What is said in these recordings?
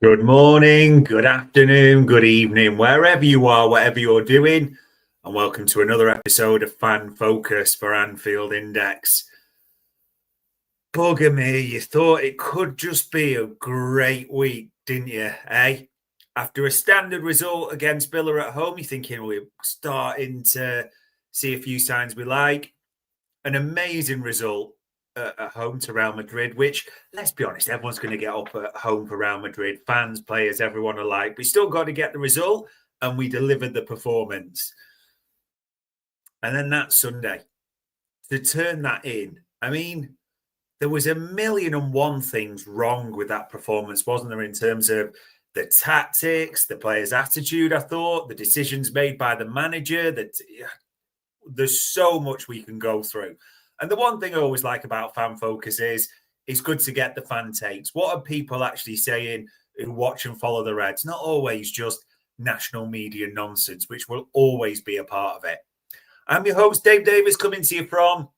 Good morning, good afternoon, good evening, wherever you are, whatever you're doing, and welcome to another episode of Fan Focus for Anfield Index. Bugger me, you thought it could just be a great week, didn't you, eh? After a standard result against Villa at home, you're thinking we're starting to see a few signs we like. An amazing result at home to Real Madrid, which, let's be honest, everyone's going to get up at home for Real Madrid. Fans, players, everyone alike. We still got to get the result, and we delivered the performance. And then that Sunday, to turn that in, I mean, there was a million and one things wrong with that performance, wasn't there, in terms of the tactics, the players' attitude, I thought, the decisions made by the manager, that there's so much we can go through. And the one thing I always like about Fan Focus is it's good to get the fan takes. What are people actually saying who watch and follow the Reds? Not always just national media nonsense, which will always be a part of it. I'm your host, Dave Davis, coming to you from...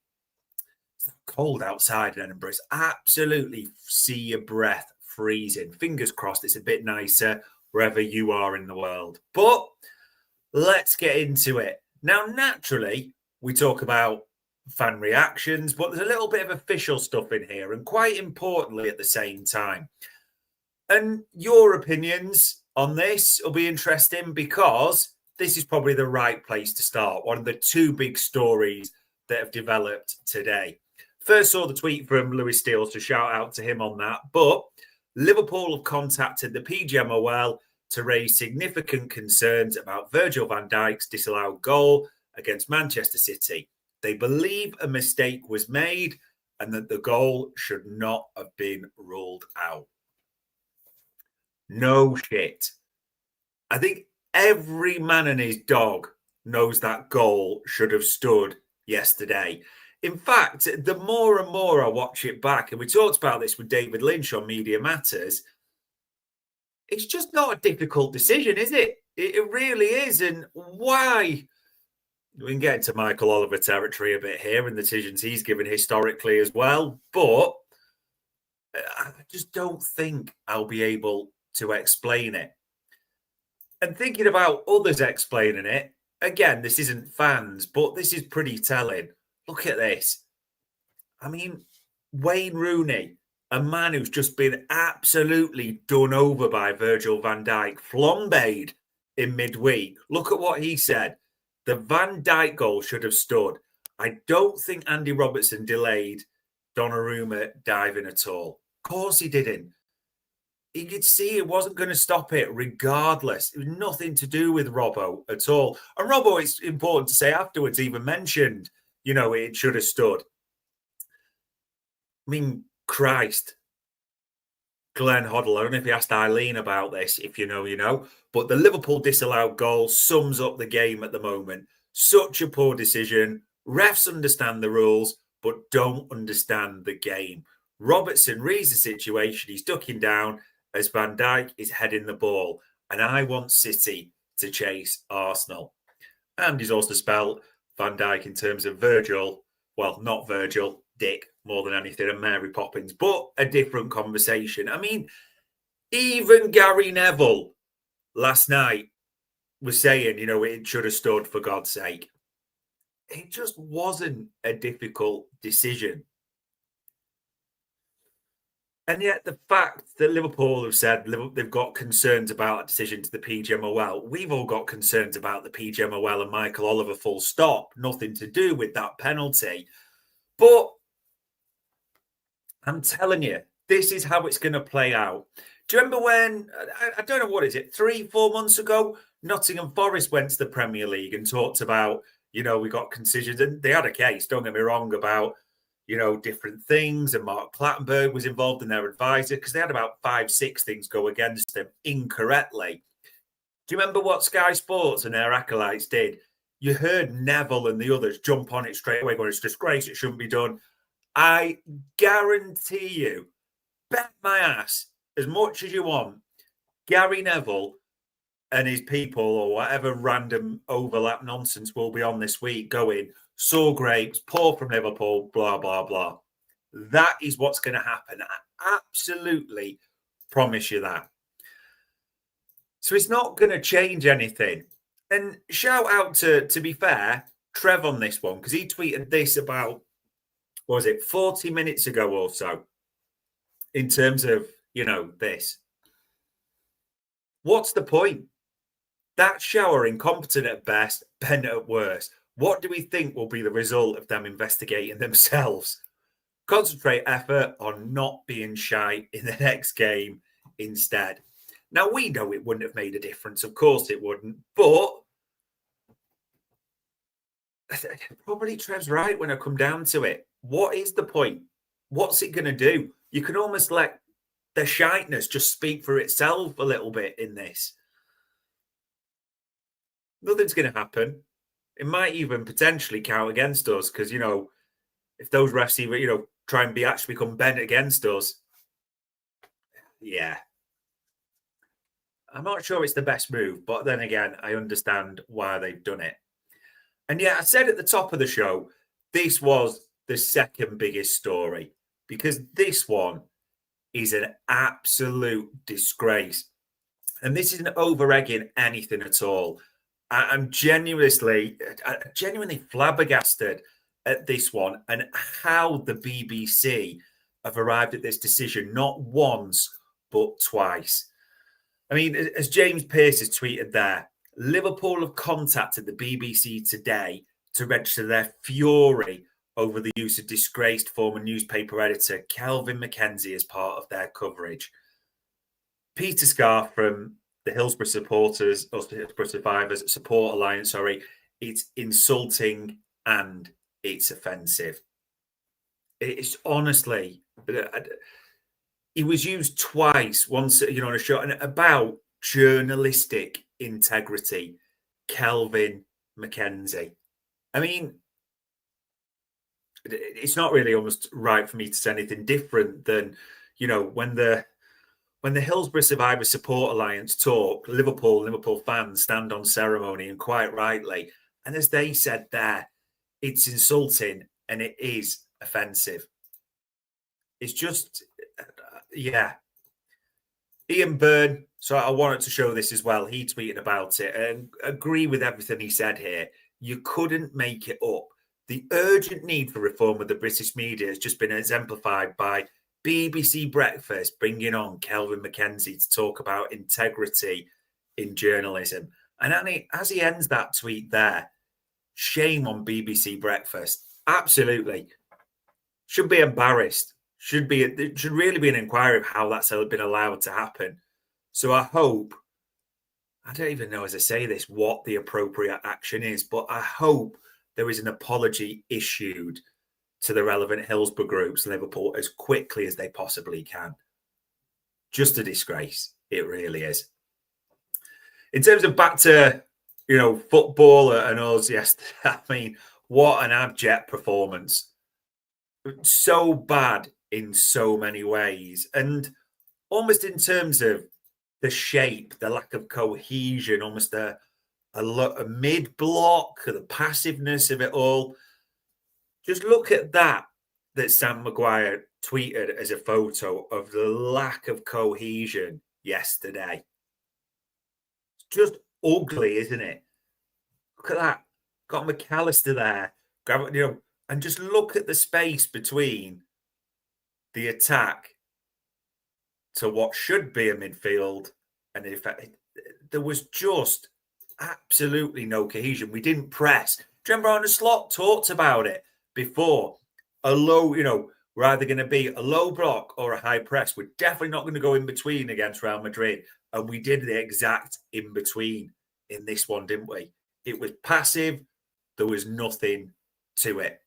It's cold outside in Edinburgh. It's absolutely see your breath freezing. Fingers crossed it's a bit nicer wherever you are in the world. But let's get into it. Now, naturally, we talk about fan reactions, but there's a little bit of official stuff in here, and quite importantly at the same time. And your opinions on this will be interesting because this is probably the right place to start. One of the two big stories that have developed today. First saw the tweet from Lewis Steele, so shout out to him on that. But Liverpool have contacted the PGMOL to raise significant concerns about Virgil van Dijk's disallowed goal against Manchester City. They believe a mistake was made and that the goal should not have been ruled out. No shit. I think every man and his dog knows that goal should have stood yesterday. In fact, the more and more I watch it back, and we talked about this with David Lynch on Media Matters, it's just not a difficult decision, is it? It really is. And why? We can get into Michael Oliver territory a bit here and the decisions he's given historically as well. But I just don't think I'll be able to explain it. And thinking about others explaining it, again, this isn't fans, but this is pretty telling. Look at this. I mean, Wayne Rooney, a man who's just been absolutely done over by Virgil van Dijk, flambéed in midweek. Look at what he said. The Van Dijk goal should have stood. I don't think Andy Robertson delayed Donnarumma diving at all. Of course he didn't. He could see it wasn't going to stop it regardless. It was nothing to do with Robbo at all. And Robbo, it's important to say afterwards, even mentioned, it should have stood. I mean, Christ. Glenn Hoddle, I don't know if you asked Eileen about this. If you know, you know. But the Liverpool disallowed goal sums up the game at the moment. Such a poor decision. Refs understand the rules, but don't understand the game. Robertson reads the situation. He's ducking down as Van Dijk is heading the ball. And I want City to chase Arsenal. And he's also spelled Van Dijk in terms of Virgil. Well, not Virgil, Dick, more than anything, and Mary Poppins, but a different conversation. I mean, even Gary Neville last night was saying, it should have stood, for God's sake. It just wasn't a difficult decision. And yet the fact that Liverpool have said they've got concerns about a decision to the PGMOL, we've all got concerns about the PGMOL and Michael Oliver, full stop. Nothing to do with that penalty. But I'm telling you, this is how it's going to play out. Do you remember when, I don't know, what is it, 3-4 months ago, Nottingham Forest went to the Premier League and talked about, we got considered, and they had a case, don't get me wrong, about, different things. And Mark Clattenburg was involved in their advisor because they had about 5-6 things go against them incorrectly. Do you remember what Sky Sports and their acolytes did? You heard Neville and the others jump on it straight away, going, it's disgrace, it shouldn't be done. I guarantee you, bet my ass, as much as you want, Gary Neville and his people or whatever random overlap nonsense will be on this week going, sour grapes, poor from Liverpool, blah, blah, blah. That is what's going to happen. I absolutely promise you that. So it's not going to change anything. And shout out to be fair, Trev on this one, because he tweeted this about, what was it, 40 minutes ago or so, in terms of, this. What's the point? That shower incompetent at best, bent at worst. What do we think will be the result of them investigating themselves? Concentrate effort on not being shy in the next game instead. Now, we know it wouldn't have made a difference. Of course it wouldn't. But probably Trev's right when I come down to it. What is the point? What's it going to do? You can almost let the shyness just speak for itself a little bit in this. Nothing's going to happen. It might even potentially count against us because, if those refs even, try and actually become bent against us, yeah. I'm not sure it's the best move, but then again, I understand why they've done it. And yeah, I said at the top of the show, this was the second biggest story because this one is an absolute disgrace. And this isn't over-egging anything at all. I'm genuinely flabbergasted at this one and how the BBC have arrived at this decision, not once, but twice. I mean, as James Pearce has tweeted there, Liverpool have contacted the BBC today to register their fury over the use of disgraced former newspaper editor Kelvin McKenzie as part of their coverage. Peter Scarr from the Hillsborough Supporters, or Hillsborough Survivors Support Alliance, it's insulting and it's offensive. It's honestly, it was used twice, once, on a show, and about journalistic integrity. Kelvin McKenzie. I mean, it's not really almost right for me to say anything different than, when the Hillsborough Survivor Support Alliance talk, Liverpool fans stand on ceremony, and quite rightly. And as they said there, it's insulting and it is offensive. It's just, yeah. Ian Byrne, so I wanted to show this as well. He tweeted about it and agree with everything he said here. You couldn't make it up. The urgent need for reform of the British media has just been exemplified by BBC Breakfast bringing on Kelvin McKenzie to talk about integrity in journalism. And as he ends that tweet there, shame on BBC Breakfast. Absolutely. Should be embarrassed. It should really be an inquiry of how that's been allowed to happen. So I hope, I don't even know as I say this, what the appropriate action is, but I hope there is an apology issued to the relevant Hillsborough groups, Liverpool, as quickly as they possibly can. Just a disgrace. It really is. In terms of back to, football and us yesterday, I mean, what an abject performance. So bad in so many ways. And almost in terms of the shape, the lack of cohesion, almost a mid-block, the passiveness of it all. Just look at that Sam Maguire tweeted as a photo of the lack of cohesion yesterday. It's just ugly, isn't it? Look at that. Got McAllister there. And just look at the space between the attack to what should be a midfield. And in fact, there was just absolutely no cohesion. We didn't press. Do you remember Arne Slot talked about it before? A low, we're either going to be a low block or a high press. We're definitely not going to go in between against Real Madrid. And we did the exact in between in this one, didn't we? It was passive. There was nothing to it.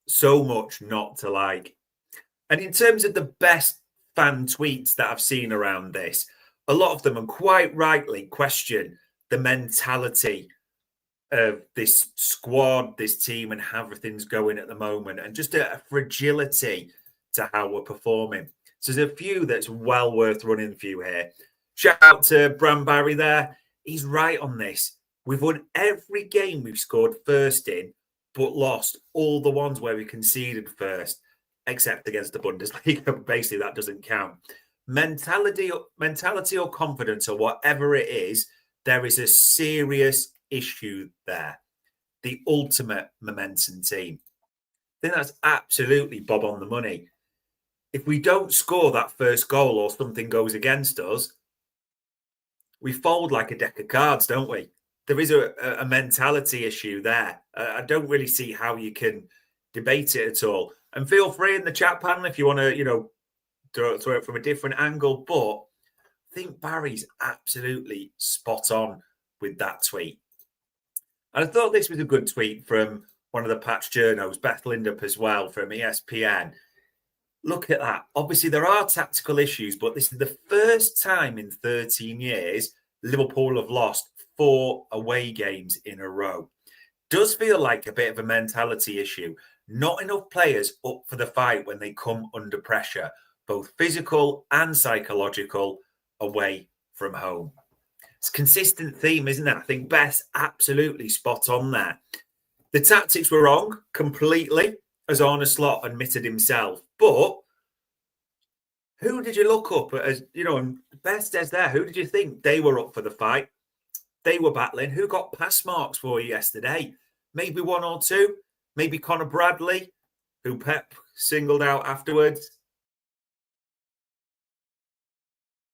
So much not to like. And in terms of the best fan tweets that I've seen around this, a lot of them, and quite rightly, question the mentality of this squad, this team, and how everything's going at the moment, and just a fragility to how we're performing. So there's a few that's well worth running through here. Shout out to Bram Barry there. He's right on this. We've won every game we've scored first in, but lost all the ones where we conceded first, except against the Bundesliga. Basically, that doesn't count. mentality or confidence or whatever it is, there is a serious issue there. The ultimate momentum team. I think that's absolutely bob on the money. If we don't score that first goal or something goes against us, we fold like a deck of cards, don't we? There is a mentality issue there. I don't really see how you can debate it at all. And feel free in the chat panel if you want to, throw it from a different angle. But I think Barry's absolutely spot on with that tweet. And I thought this was a good tweet from one of the patch journos, Beth Lindup as well, from ESPN. Look at that. Obviously, there are tactical issues, but this is the first time in 13 years Liverpool have lost 4 away games in a row. Does feel like a bit of a mentality issue. Not enough players up for the fight when they come under pressure, both physical and psychological, away from home. It's a consistent theme, isn't it? I think Beth's absolutely spot on there. The tactics were wrong completely, as Arne Slot admitted himself. But who did you look up at? As and Beth says there, who did you think they were up for the fight? They were battling. Who got pass marks for you yesterday? Maybe 1 or 2. Maybe Connor Bradley, who Pep singled out afterwards.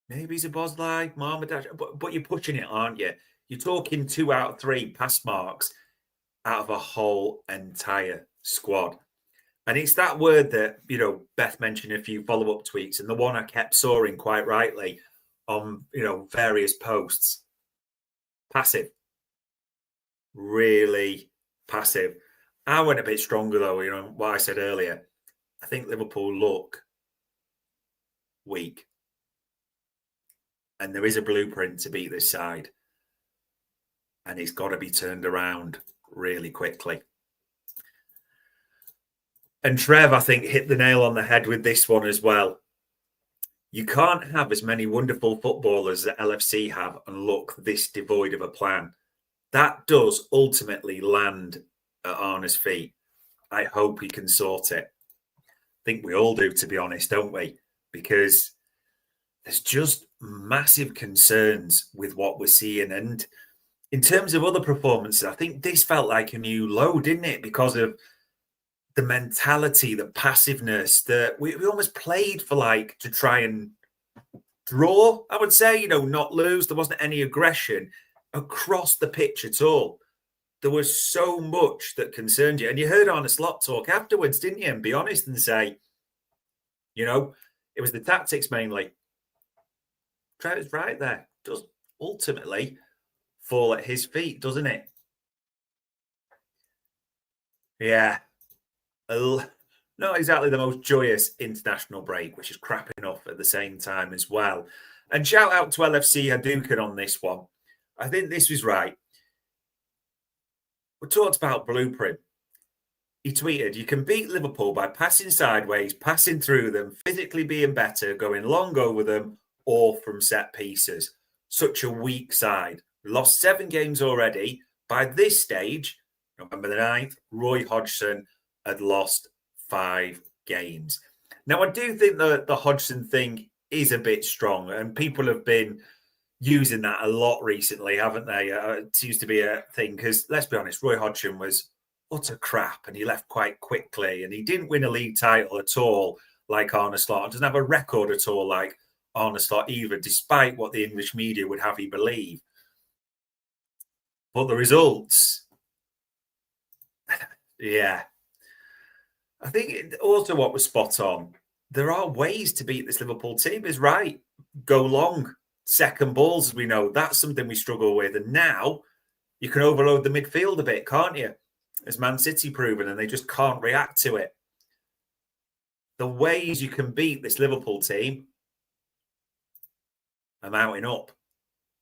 Maybe Szoboszlai, Marmadash, but you're pushing it, aren't you? You're talking 2 out of 3 pass marks out of a whole entire squad. And it's that word that, Beth mentioned a few follow-up tweets, and the one I kept sawing quite rightly on, various posts. Passive. Really passive. I went a bit stronger, though, what I said earlier. I think Liverpool look weak. And there is a blueprint to beat this side. And it's got to be turned around really quickly. And Trev, I think, hit the nail on the head with this one as well. You can't have as many wonderful footballers that LFC have and look this devoid of a plan. That does ultimately land at Arne's feet. I hope he can sort it. I think we all do, to be honest, don't we? Because there's just massive concerns with what we're seeing. And in terms of other performances, I think this felt like a new low, didn't it? Because of the mentality, the passiveness, that we almost played for to try and draw, I would say, not lose. There wasn't any aggression across the pitch at all. There was so much that concerned you. And you heard Arne Slot talk afterwards, didn't you? And be honest and say, it was the tactics mainly. Trevor's right there. It does ultimately fall at his feet, doesn't it? Yeah. Not exactly the most joyous international break, which is crap enough at the same time as well. And shout out to LFC Hadouken on this one. I think this was right. We talked about blueprint. He tweeted, you can beat Liverpool by passing sideways, passing through them, physically being better, going long over them, or from set pieces. Such a weak side. We lost 7 games already. By this stage, November the 9th, Roy Hodgson had lost 5 games. Now, I do think the Hodgson thing is a bit strong, and people have been using that a lot recently, haven't they? It seems to be a thing because, let's be honest, Roy Hodgson was utter crap and he left quite quickly and he didn't win a league title at all like Arne Slot. Doesn't have a record at all like Arne Slot either, despite what the English media would have you believe. But the results, yeah. I think also what was spot on, there are ways to beat this Liverpool team, is right. Go long, second balls, as we know. That's something we struggle with. And now you can overload the midfield a bit, can't you? As Man City proven, and they just can't react to it. The ways you can beat this Liverpool team are mounting up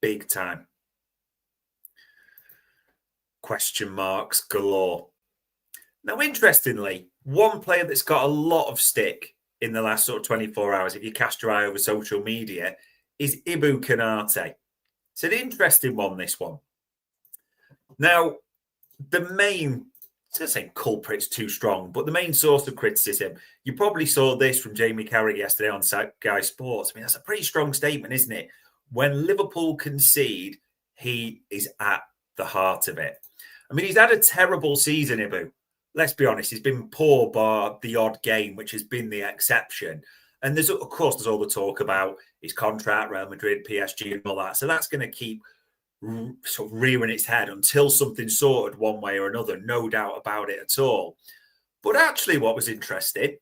big time. Question marks galore. Now, interestingly, one player that's got a lot of stick in the last sort of 24 hours, if you cast your eye over social media, is Konaté. It's an interesting one, this one. Now, the main going to say culprit's too strong, but the main source of criticism, you probably saw this from Jamie Carragher yesterday on Sky Sports. I mean, that's a pretty strong statement, isn't it? When Liverpool concede, he is at the heart of it. I mean, he's had a terrible season, Ibu. Let's be honest, he's been poor bar the odd game, which has been the exception. And there's, of course, there's all the talk about his contract, Real Madrid, PSG, and all that. So that's going to keep sort of rearing its head until something's sorted one way or another. No doubt about it at all. But actually, what was interesting,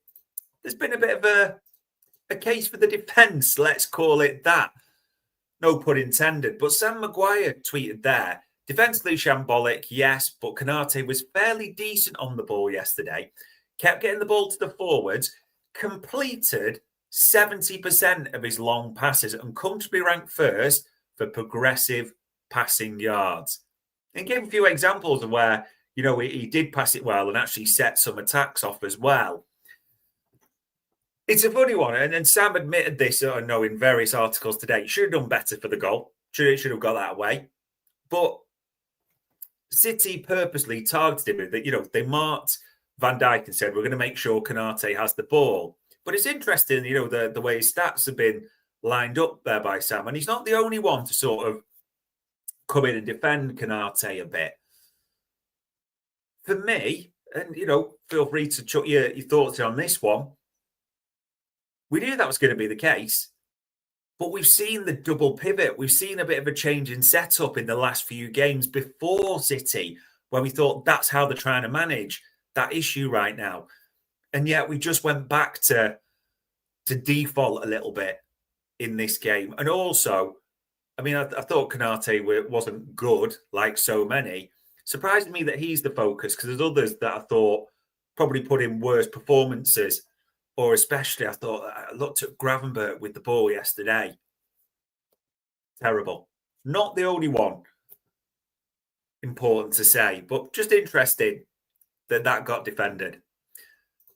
there's been a bit of a case for the defence, let's call it that. No pun intended. But Sam Maguire tweeted there, defensively shambolic, yes, but Konaté was fairly decent on the ball yesterday. Kept getting the ball to the forwards, completed 70% of his long passes and comfortably ranked first for progressive passing yards. And gave a few examples of where, you know, he did pass it well and actually set some attacks off as well. It's a funny one, and Sam admitted this, I know, in various articles today. Should have done better for the goal. Should have got that away. But City purposely targeted him. That, you know, they marked Van Dijk and said, we're going to make sure Konaté has the ball. But it's interesting, you know, the way his stats have been lined up there by Sam. And he's not the only one to sort of come in and defend Konaté a bit. For me, and, you know, feel free to chuck your thoughts on this one. We knew that was going to be the case, but we've seen the double pivot. We've seen a bit of a change in setup in the last few games before City, where we thought that's how they're trying to manage that issue right now. And yet we just went back to default a little bit in this game. And also, I mean, I thought Konaté wasn't good, like so many. Surprised me that he's the focus, because there's others that I thought probably put in worse performances. Or especially, I looked at Gravenberch with the ball yesterday. Terrible. Not the only one, important to say, but just interesting that got defended.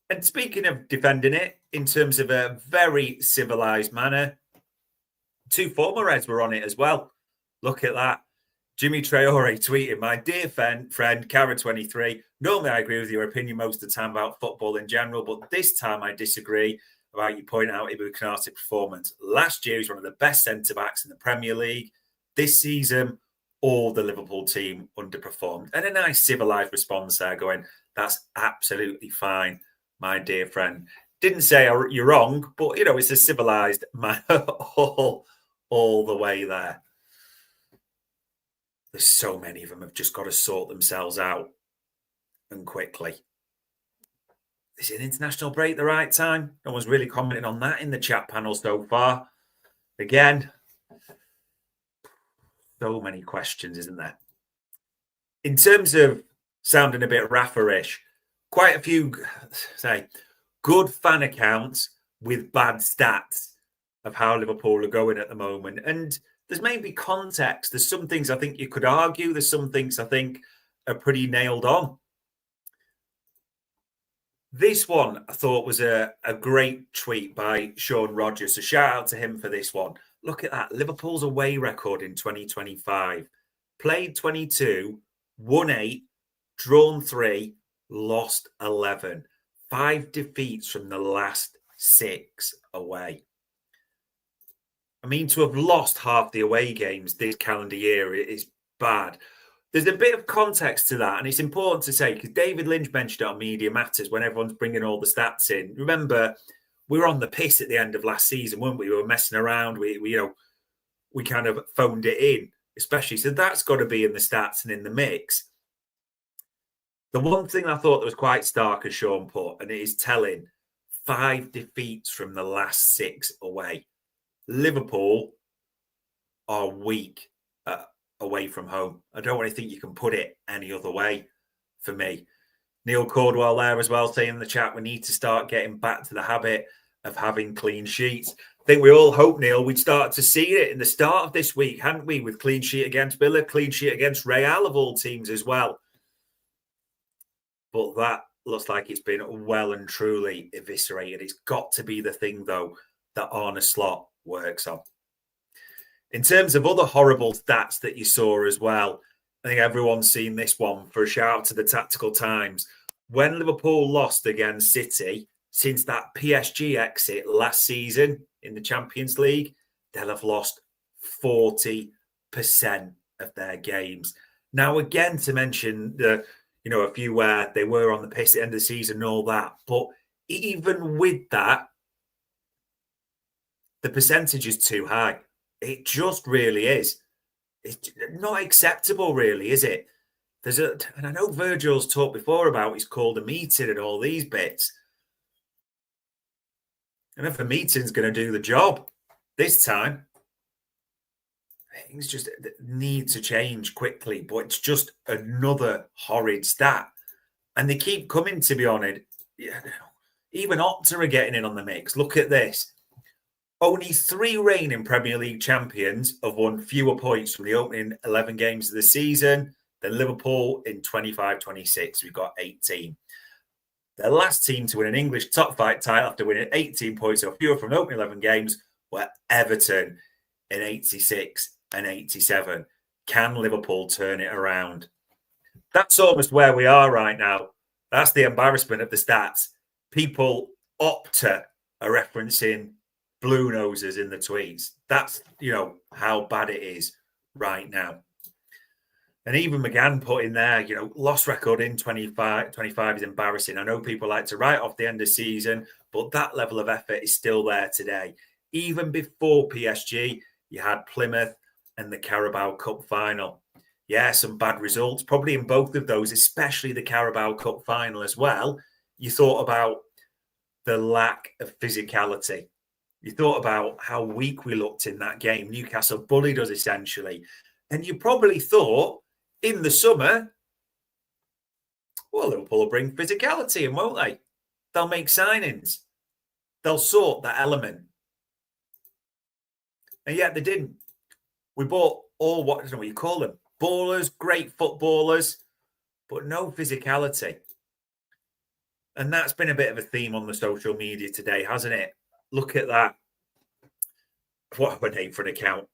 And speaking of defending it, in terms of a very civilised manner, two former Reds were on it as well. Look at that. Jimmy Traore tweeted, my dear friend, Cara23, normally I agree with your opinion most of the time about football in general, but this time I disagree about you pointing out Ibu Konaté's performance. Last year, he was one of the best centre-backs in the Premier League. This season, all the Liverpool team underperformed. And a nice civilised response there going, that's absolutely fine, my dear friend. Didn't say you're wrong, but, you know, it's a civilised manner all the way there. There's so many of them have just got to sort themselves out, and quickly. Is it an international break the right time? No one's really commenting on that in the chat panel so far. Again, so many questions, isn't there? In terms of sounding a bit Rafa-ish, quite a few, say, good fan accounts with bad stats of how Liverpool are going at the moment. And there's maybe context. There's some things I think you could argue. There's some things I think are pretty nailed on. This one I thought was a great tweet by Sean Rogers. So shout out to him for this one. Look at that. Liverpool's away record in 2025. Played 22, won 8, drawn 3, lost 11. 5 defeats from the last 6 away. I mean, to have lost half the away games this calendar year is bad. There's a bit of context to that, and it's important to say, because David Lynch mentioned it on Media Matters when everyone's bringing all the stats in. Remember, we were on the piss at the end of last season, weren't we? We were messing around. We kind of phoned it in, especially. So that's got to be in the stats and in the mix. The one thing I thought that was quite stark, as Sean put, and it is telling, 5 defeats from the last 6 away. Liverpool are weak away from home. I don't really think you can put it any other way for me. Neil Cordwell there as well saying in the chat, we need to start getting back to the habit of having clean sheets. I think we all hope, Neil, we'd start to see it in the start of this week, hadn't we? With clean sheet against Villa, clean sheet against Real of all teams as well. But that looks like it's been well and truly eviscerated. It's got to be the thing, though, that Arne Slot works on. In terms of other horrible stats that you saw as well, I think everyone's seen this one. For a shout out to the Tactical Times. When Liverpool lost against City, since that PSG exit last season in the Champions League, they'll have lost 40% of their games. Now, again, to mention a few where they were on the piss at the end of the season and all that, but even with that, the percentage is too high. It just really is. It's not acceptable, really, is it? And I know Virgil's talked before about he's called a meeting and all these bits. And if a meeting's going to do the job this time, things just need to change quickly. But it's just another horrid stat. And they keep coming, to be honest. Yeah, even Opta are getting in on the mix. Look at this. Only 3 reigning Premier League champions have won fewer points from the opening 11 games of the season than Liverpool in 25-26. We've got 18. The last team to win an English top 5 title after winning 18 points or fewer from opening 11 games were Everton in 86 and 87. Can Liverpool turn it around? That's almost where we are right now. That's the embarrassment of the stats. People Opta are referencing blue noses in the tweets. That's, how bad it is right now. And even McGann put in there, loss record in 25 is embarrassing. I know people like to write off the end of season, but that level of effort is still there today. Even before PSG, you had Plymouth and the Carabao Cup final. Yeah, some bad results, probably in both of those, especially the Carabao Cup final as well. You thought about the lack of physicality. You thought about how weak we looked in that game. Newcastle bullied us essentially. And you probably thought in the summer, well, Liverpool will bring physicality in, won't they? They'll make signings. They'll sort that element. And yet they didn't. We bought all, what I don't know what you call them, ballers, great footballers, but no physicality. And that's been a bit of a theme on the social media today, hasn't it? Look at that. What a name for an account.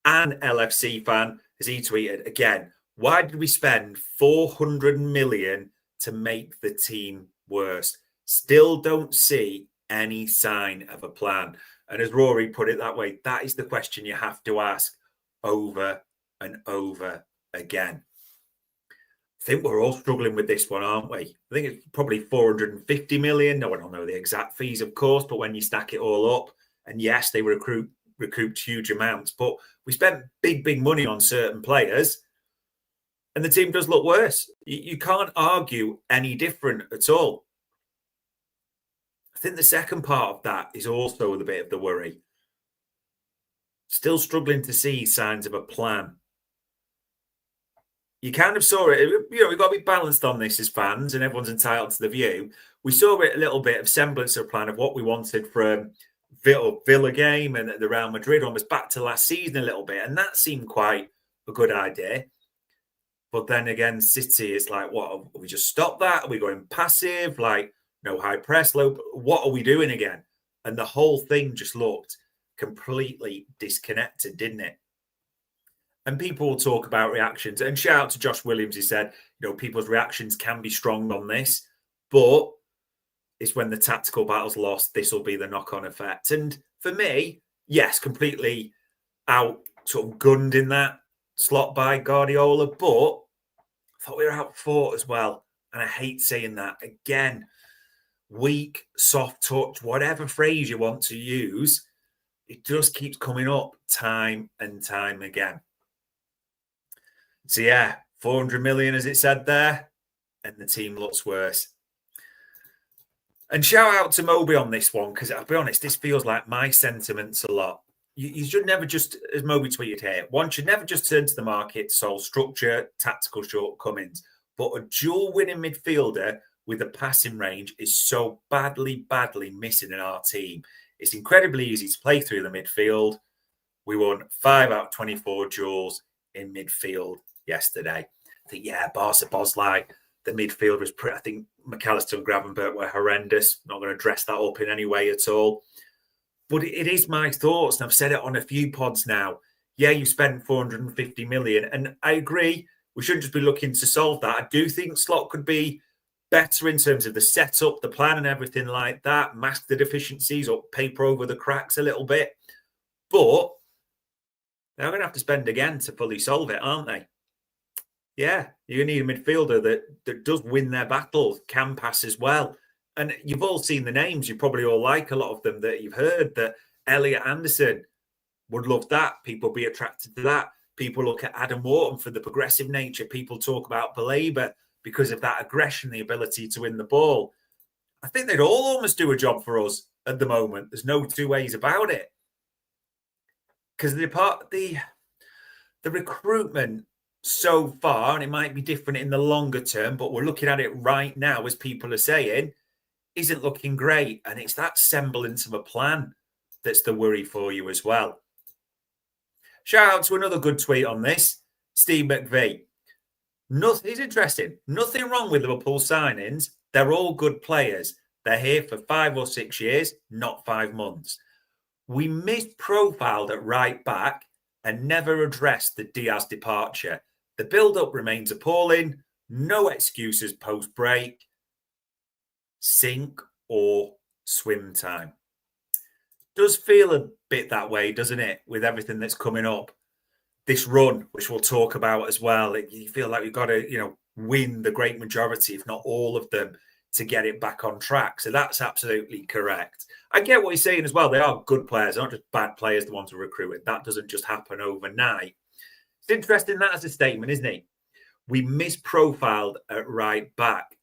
An LFC fan, as he tweeted, again, why did we spend 400 million to make the team worse? Still don't see any sign of a plan. And as Rory put it that way, that is the question you have to ask over and over again. I think we're all struggling with this one, aren't we? I think it's probably 450 million. No, I don't know the exact fees, of course, but when you stack it all up, and yes, they recruit huge amounts, but we spent big money on certain players, and the team does look worse. You can't argue any different at all. I think the second part of that is also a bit of the worry. Still struggling to see signs of a plan. You kind of saw it, we've got to be balanced on this as fans, and everyone's entitled to the view. We saw it a little bit of semblance of a plan of what we wanted from Villa game and the Real Madrid, almost back to last season a little bit, and that seemed quite a good idea. But then again, City is like, what, are we just stop that? Are we going passive? Like, no high press, low, what are we doing again? And the whole thing just looked completely disconnected, didn't it? And people will talk about reactions. And shout out to Josh Williams, he said, people's reactions can be strong on this, but it's when the tactical battle's lost, this will be the knock-on effect. And for me, yes, completely out sort of gunned in that slot by Guardiola, but I thought we were outfought as well. And I hate saying that. Again, weak, soft touch, whatever phrase you want to use, it just keeps coming up time and time again. So yeah, 400 million, as it said there, and the team looks worse. And shout out to Moby on this one, because I'll be honest, this feels like my sentiments a lot. You should never just, as Moby tweeted here, one should never just turn to the market to solve structure, tactical shortcomings. But a dual-winning midfielder with a passing range is so badly missing in our team. It's incredibly easy to play through the midfield. We won 5 out of 24 duels in midfield yesterday. I think, Barca Bosley, the midfield was pretty, I think McAllister and Gravenberch were horrendous. Not going to dress that up in any way at all. But it is my thoughts, and I've said it on a few pods now. Yeah, you spent 450 million, and I agree, we shouldn't just be looking to solve that. I do think Slot could be better in terms of the setup, the plan and everything like that, mask the deficiencies or paper over the cracks a little bit. But they're going to have to spend again to fully solve it, aren't they? Yeah, you need a midfielder that does win their battles, can pass as well. And you've all seen the names. You probably all like a lot of them that you've heard. That Elliot Anderson would love that. People be attracted to that. People look at Adam Wharton for the progressive nature. People talk about Baleba because of that aggression, the ability to win the ball. I think they'd all almost do a job for us at the moment. There's no two ways about it. Because the recruitment so far, and it might be different in the longer term, but we're looking at it right now, as people are saying, isn't looking great. And it's that semblance of a plan that's the worry for you as well. Shout out to another good tweet on this, Steve McVeigh. It's interesting. Nothing wrong with Liverpool signings. They're all good players. They're here for 5 or 6 years, not 5 months. We misprofiled at right back and never addressed the Diaz departure. The build-up remains appalling. No excuses post-break. Sink or swim time. Does feel a bit that way, doesn't it, with everything that's coming up? This run, which we'll talk about as well, you feel like you've got to, win the great majority, if not all of them, to get it back on track. So that's absolutely correct. I get what he's saying as well. They are good players, they're not just bad players the ones to recruit it. That doesn't just happen overnight. It's interesting that as a statement, isn't it? We misprofiled at right back.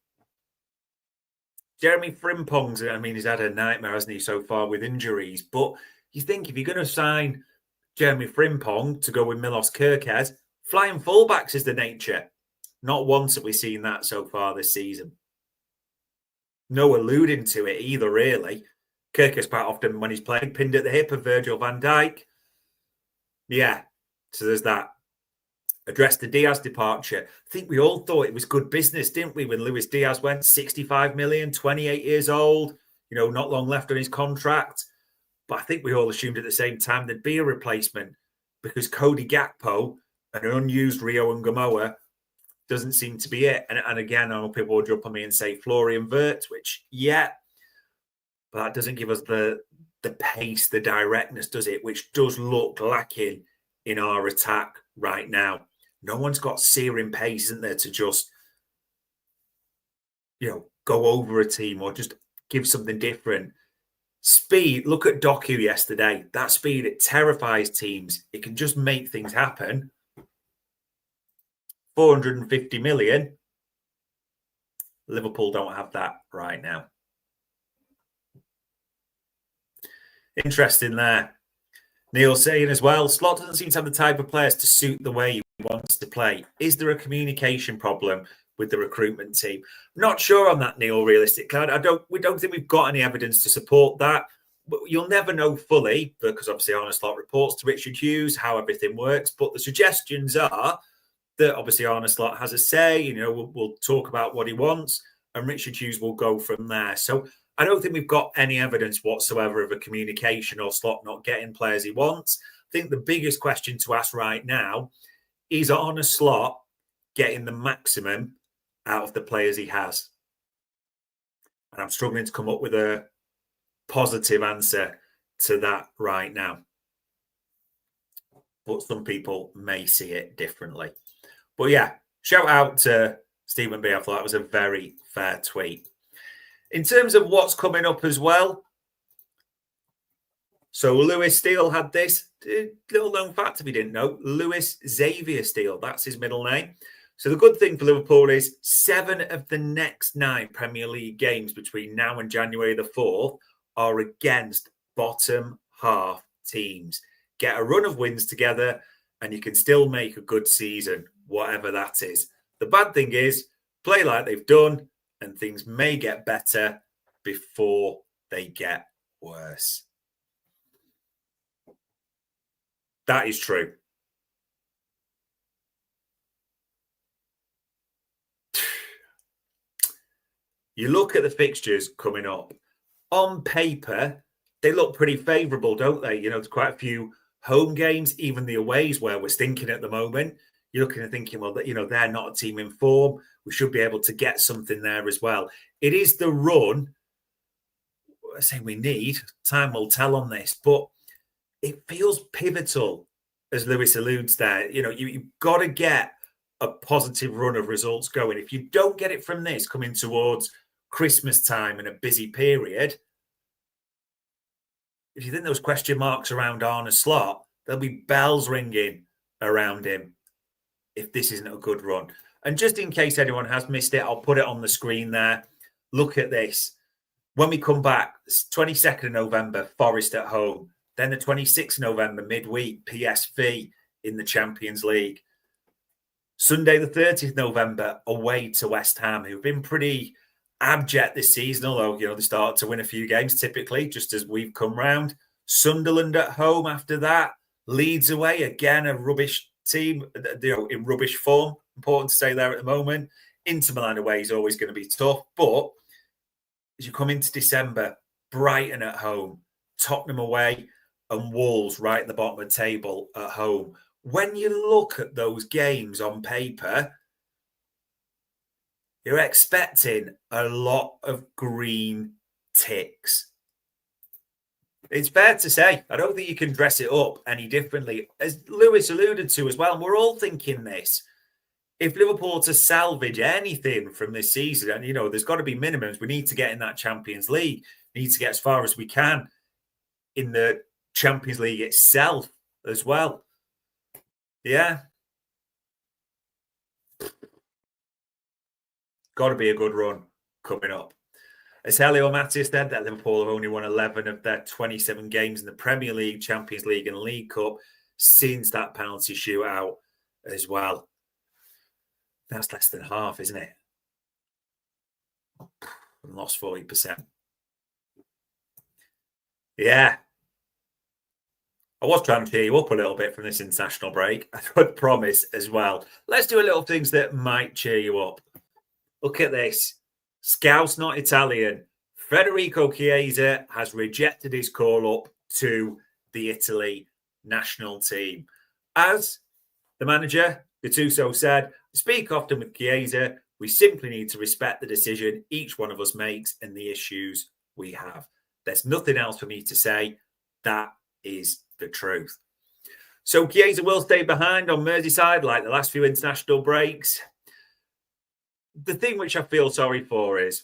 Jeremy Frimpong's, he's had a nightmare, hasn't he, so far with injuries. But you think if you're going to sign Jeremy Frimpong to go with Milos Kerkez, flying fullbacks is the nature. Not once have we seen that so far this season. No alluding to it either, really. Kerkez quite often, when he's playing, pinned at the hip of Virgil van Dijk. Yeah, so there's that. Address the Diaz departure. I think we all thought it was good business, didn't we, when Luis Diaz went? 65 million, 28 years old, not long left on his contract. But I think we all assumed at the same time there'd be a replacement because Cody Gakpo and an unused Rio and Gamoa doesn't seem to be it. And again, I know people will jump on me and say Florian Wirtz, which, yeah, but that doesn't give us the pace, the directness, does it? Which does look lacking in our attack right now. No one's got searing pace, isn't there, to just, go over a team or just give something different. Speed, look at Doku yesterday. That speed, it terrifies teams. It can just make things happen. 450 million. Liverpool don't have that right now. Interesting there. Neil saying as well, Slot doesn't seem to have the type of players to suit the way he wants to play. Is there a communication problem with the recruitment team? Not sure on that, Neil, realistically. We don't think we've got any evidence to support that. But you'll never know fully because obviously Arne Slot reports to Richard Hughes how everything works. But the suggestions are that obviously Arne Slot has a say. We'll talk about what he wants and Richard Hughes will go from there. So I don't think we've got any evidence whatsoever of a communication or Slot not getting players he wants. I think the biggest question to ask right now is Arne Slot getting the maximum out of the players he has? And I'm struggling to come up with a positive answer to that right now. But some people may see it differently. But yeah, shout out to Stephen B. I thought that was a very fair tweet. In terms of what's coming up as well, so Lewis Steele had this little known fact if you didn't know. Lewis Xavier Steele, that's his middle name. So the good thing for Liverpool is 7 of the next 9 Premier League games between now and January the 4th are against bottom half teams. Get a run of wins together and you can still make a good season, whatever that is. The bad thing is play like they've done and things may get better before they get worse. That is true. You look at the fixtures coming up. On paper, they look pretty favourable, don't they? There's quite a few home games, even the aways where we're stinking at the moment. you're looking and thinking, well, they're not a team in form. We should be able to get something there as well. It is the run. I say we need. Time will tell on this, but it feels pivotal, as Lewis alludes there. You've got to get a positive run of results going. If you don't get it from this coming towards Christmas time and a busy period, if you think those question marks around Arne Slot, there'll be bells ringing around him if this isn't a good run. And just in case anyone has missed it, I'll put it on the screen there. Look at this. When we come back, 22nd of November, Forest at home. Then the 26th of November, midweek, PSV in the Champions League. Sunday, the 30th of November, away to West Ham, who've been pretty abject this season, although, they start to win a few games typically, just as we've come round. Sunderland at home after that. Leeds away, again, a rubbish team, in rubbish form. Important to say there at the moment. Inter Milan away is always going to be tough. But as you come into December, Brighton at home, Tottenham away, and Wolves right at the bottom of the table at home. When you look at those games on paper, you're expecting a lot of green ticks. It's fair to say, I don't think you can dress it up any differently. As Lewis alluded to as well, and we're all thinking this, if Liverpool are to salvage anything from this season, and, there's got to be minimums, we need to get in that Champions League. We need to get as far as we can in the Champions League itself as well. Yeah. Got to be a good run coming up. As Helio Matthias said, that Liverpool have only won 11 of their 27 games in the Premier League, Champions League and League Cup since that penalty shootout as well. That's less than half, isn't it? Lost 40%. Yeah. I was trying to cheer you up a little bit from this international break. I would promise as well. Let's do a little things that might cheer you up. Look at this. Scouse not Italian. Federico Chiesa has rejected his call up to the Italy national team. As the manager, Gattuso, said, speak often with Chiesa. We simply need to respect the decision each one of us makes and the issues we have. There's nothing else for me to say. That is the truth. So Chiesa will stay behind on Merseyside like the last few international breaks. The thing which I feel sorry for is,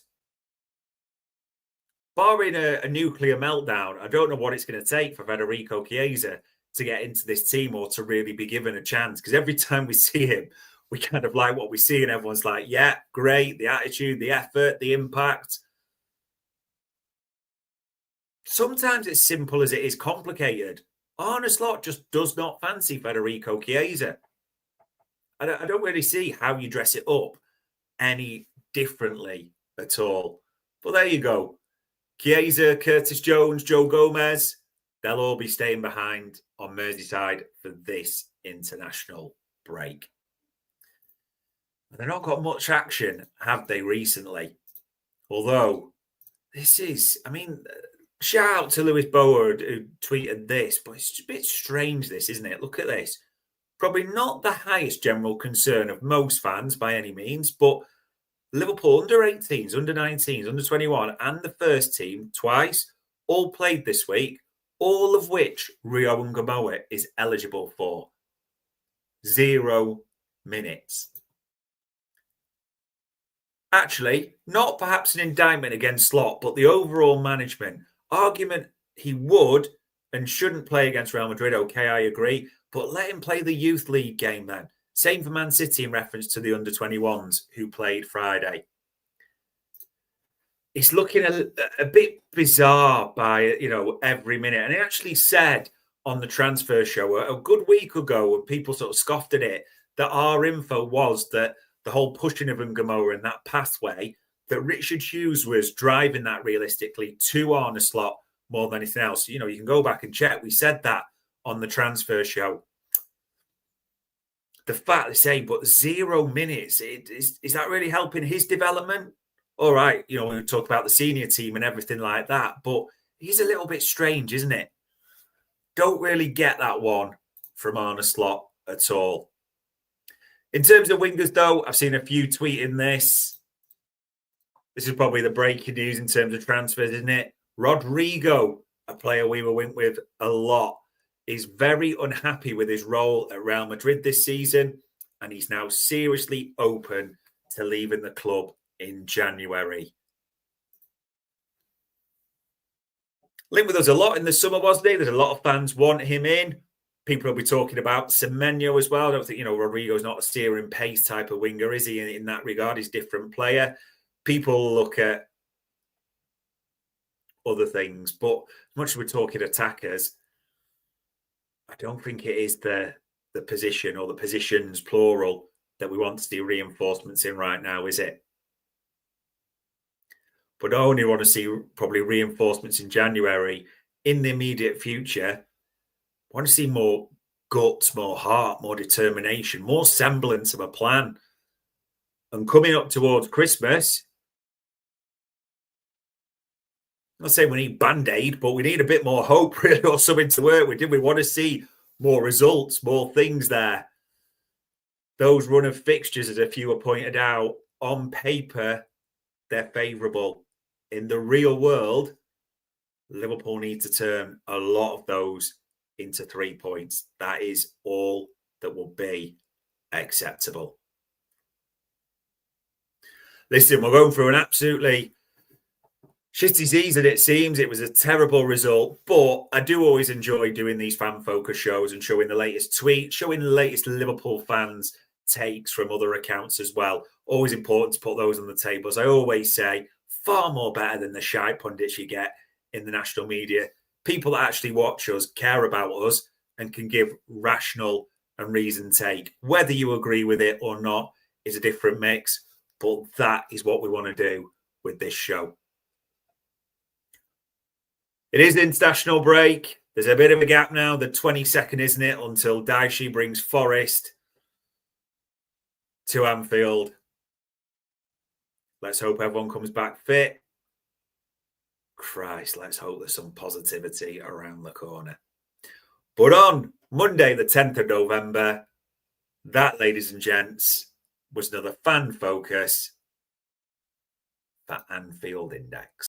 barring a nuclear meltdown, I don't know what it's going to take for Federico Chiesa to get into this team or to really be given a chance. Because every time we see him, we kind of like what we see and everyone's like, yeah, great, the attitude, the effort, the impact. Sometimes it's simple as it is complicated. Arne Slot just does not fancy Federico Chiesa. I don't really see how you dress it up any differently at all. But there you go. Chiesa, Curtis Jones, Joe Gomez, they'll all be staying behind on Merseyside for this international break. They've not got much action, have they, recently? Although, this is, shout out to Lewis Bower who tweeted this, but it's a bit strange, this, isn't it? Look at this. Probably not the highest general concern of most fans by any means, but Liverpool under 18s, under 19s, under 21, and the first team twice all played this week, all of which Rio Ngamoa is eligible for. 0 minutes. Actually, not perhaps an indictment against Slot, but the overall management argument he would and shouldn't play against Real Madrid. Okay, I agree. But let him play the Youth League game then. Same for Man City in reference to the under-21s who played Friday. It's looking a bit bizarre by, every minute. And he actually said on the transfer show a good week ago when people sort of scoffed at it, that our info was that the whole pushing of Ngamoa in that pathway, that Richard Hughes was driving that realistically to Arne Slot more than anything else. You can go back and check. We said that on the transfer show. The fact they say, but 0 minutes, is that really helping his development? All right, we talk about the senior team and everything like that, but he's a little bit strange, isn't it? Don't really get that one from Arne Slot at all. In terms of wingers, though, I've seen a few tweeting this. This is probably the breaking news in terms of transfers, isn't it? Rodrigo, a player we were linked with a lot, is very unhappy with his role at Real Madrid this season, and he's now seriously open to leaving the club in January. Linked with us a lot in the summer, wasn't he? There's a lot of fans want him in. People will be talking about Semenyo as well. I don't think, Rodrigo's not a steering pace type of winger, is he? In that regard, he's a different player. People look at other things, but as much as we're talking attackers, I don't think it is the position or the positions, plural, that we want to see reinforcements in right now, is it? But I only want to see probably reinforcements in January. In the immediate future, I want to see more guts, more heart, more determination, more semblance of a plan. And coming up towards Christmas, I'm not saying we need Band-Aid, but we need a bit more hope, really, or something to work with. We want to see more results, more things there. Those run of fixtures, as a few are pointed out, on paper, they're favourable. In the real world, Liverpool need to turn a lot of those into 3 points. That is all that will be acceptable. Listen, we're going through an absolutely shitty season, it seems. It was a terrible result, but I do always enjoy doing these fan focus shows and showing the latest tweets, showing the latest Liverpool fans' takes from other accounts as well. Always important to put those on the table. As I always say, far more better than the shite pundits you get in the national media. People that actually watch us, care about us, and can give rational and reasoned take. Whether you agree with it or not is a different mix, but that is what we want to do with this show. It is the international break. There's a bit of a gap now, the 22nd, isn't it, until Daishi brings Forest to Anfield. Let's hope everyone comes back fit. Christ, let's hope there's some positivity around the corner. But on Monday, the 10th of November, that, ladies and gents, was another fan focus for Anfield Index.